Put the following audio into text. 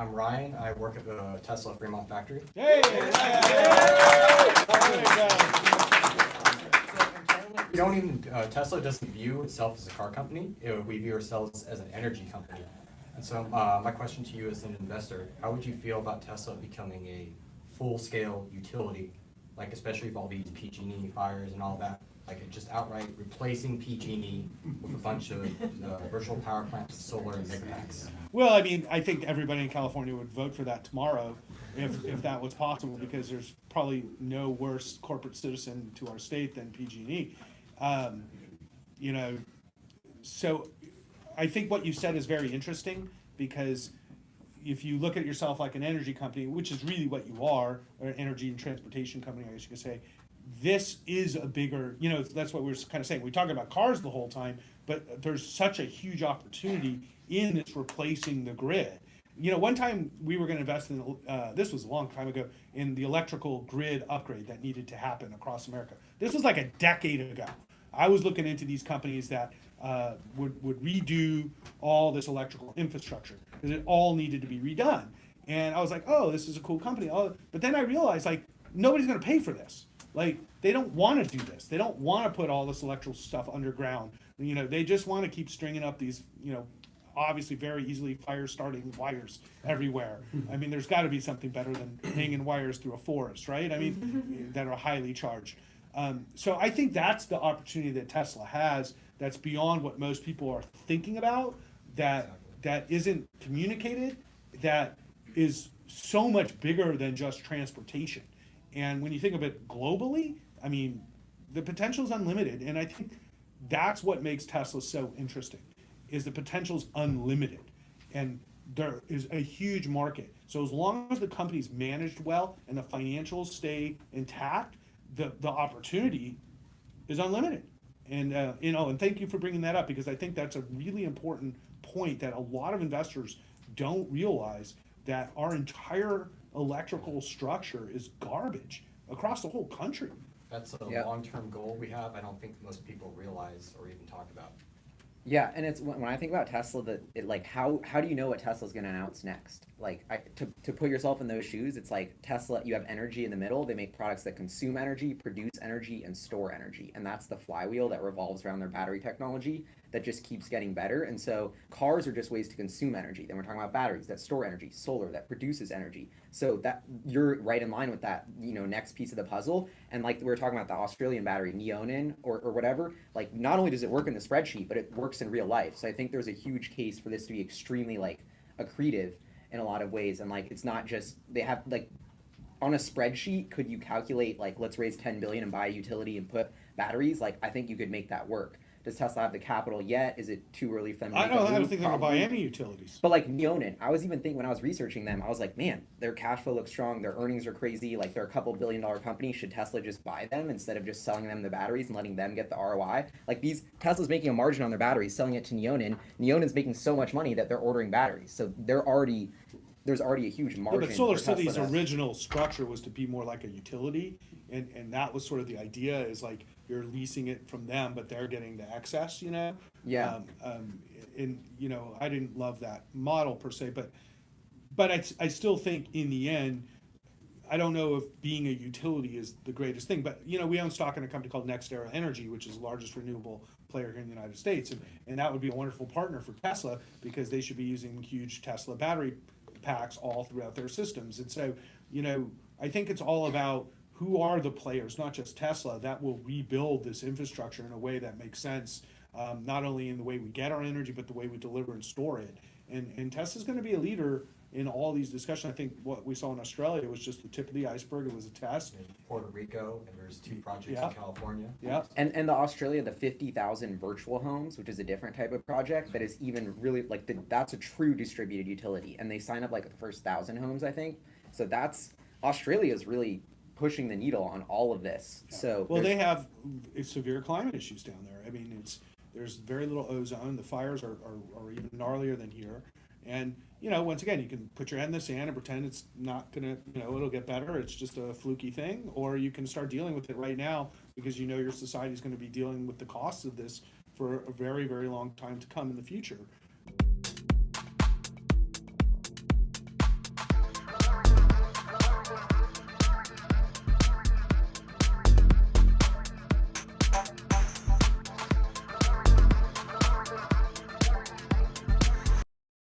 I'm Ryan. I work at the Tesla Fremont factory. Hey! We don't even, Tesla doesn't view itself as a car company. We view ourselves as an energy company. And so my question to you as an investor, how would you feel about Tesla becoming a full-scale utility, like especially with all these PG&E fires and all that, like it just outright replacing PG&E with a bunch of virtual power plants, solar and mega packs? Well, I mean, I think everybody in California would vote for that tomorrow if that was possible, because there's probably no worse corporate citizen to our state than PG&E. You know, so I think what you said is very interesting, because if you look at yourself like an energy company, which is really what you are, or an energy and transportation company, I guess you could say, this is a bigger, you know, that's what we were kind of saying. We talk about cars the whole time, but there's such a huge opportunity in this replacing the grid. You know, one time we were going to invest in, this was a long time ago, in the electrical grid upgrade that needed to happen across America. This was like a decade ago. I was looking into these companies that would redo all this electrical infrastructure, because it all needed to be redone. And I was like, oh, this is a cool company. Oh, but then I realized, like, nobody's going to pay for this. Like, they don't want to do this. They don't want to put all this electrical stuff underground. You know, they just want to keep stringing up these, you know, obviously very easily fire-starting wires everywhere. I mean, there's got to be something better than hanging wires through a forest, right? I mean, that are highly charged. So I think that's the opportunity that Tesla has, that's beyond what most people are thinking about, that isn't communicated, that is so much bigger than just transportation. And when you think of it globally, I mean, the potential is unlimited. And I think that's what makes Tesla so interesting, is the potential's unlimited. And there is a huge market. So as long as the company's managed well and the financials stay intact, the opportunity is unlimited. And you know, and thank you for bringing that up, because I think that's a really important point that a lot of investors don't realize, that our entire electrical structure is garbage across the whole country. That's a long-term goal we have. I don't think most people realize or even talk about. Yeah, and it's when I think about Tesla, that it, like, how do you know what Tesla's going to announce next? Like, to put yourself in those shoes, it's like Tesla, you have energy in the middle. They make products that consume energy, produce energy, and store energy. And that's the flywheel that revolves around their battery technology that just keeps getting better. And so cars are just ways to consume energy. Then we're talking about batteries that store energy, solar that produces energy. So that you're right in line with that, you know, next piece of the puzzle. And like we were talking about the Australian battery, Neonin or whatever, like not only does it work in the spreadsheet, but it works in real life. So I think there's a huge case for this to be extremely like accretive in a lot of ways. And like, it's not just, they have like, on a spreadsheet, could you calculate like, let's raise 10 billion and buy a utility and put batteries? Like, I think you could make that work. Does Tesla have the capital yet? Is it too early for them to I don't think they're going to buy any utilities. But like Neonin, I was even thinking when I was researching them, I was like, man, their cash flow looks strong, their earnings are crazy, like they're a couple $1 billion company. Should Tesla just buy them instead of just selling them the batteries and letting them get the ROI? Like Tesla's making a margin on their batteries, selling it to Neonin. Neonin's making so much money that they're ordering batteries. So there's already a huge margin. Yeah, but Solar City's original structure was to be more like a utility, and that was sort of the idea, is like you're leasing it from them, but they're getting the excess, you know? Yeah. And, you know, I didn't love that model per se, but I still think in the end, I don't know if being a utility is the greatest thing, but, you know, we own stock in a company called NextEra Energy, which is the largest renewable player here in the United States, and that would be a wonderful partner for Tesla, because they should be using huge Tesla battery packs all throughout their systems. And so, you know, I think it's all about who are the players, not just Tesla, that will rebuild this infrastructure in a way that makes sense, not only in the way we get our energy, but the way we deliver and store it. And Tesla's going to be a leader in all these discussions. I think what we saw in Australia was just the tip of the iceberg. It was a test. In Puerto Rico, and there's 2 projects in California. Yeah. And the Australia, the 50,000 virtual homes, which is a different type of project that is even really like that's a true distributed utility. And they sign up like the first 1,000 homes, I think. So Australia is really pushing the needle on all of this. Yeah. So well, they have severe climate issues down there. I mean, there's very little ozone. The fires are even gnarlier than here. And, you know, once again, you can put your head in the sand and pretend it's not going to, you know, it'll get better. It's just a fluky thing. Or you can start dealing with it right now, because you know your society is going to be dealing with the costs of this for a very, very long time to come in the future.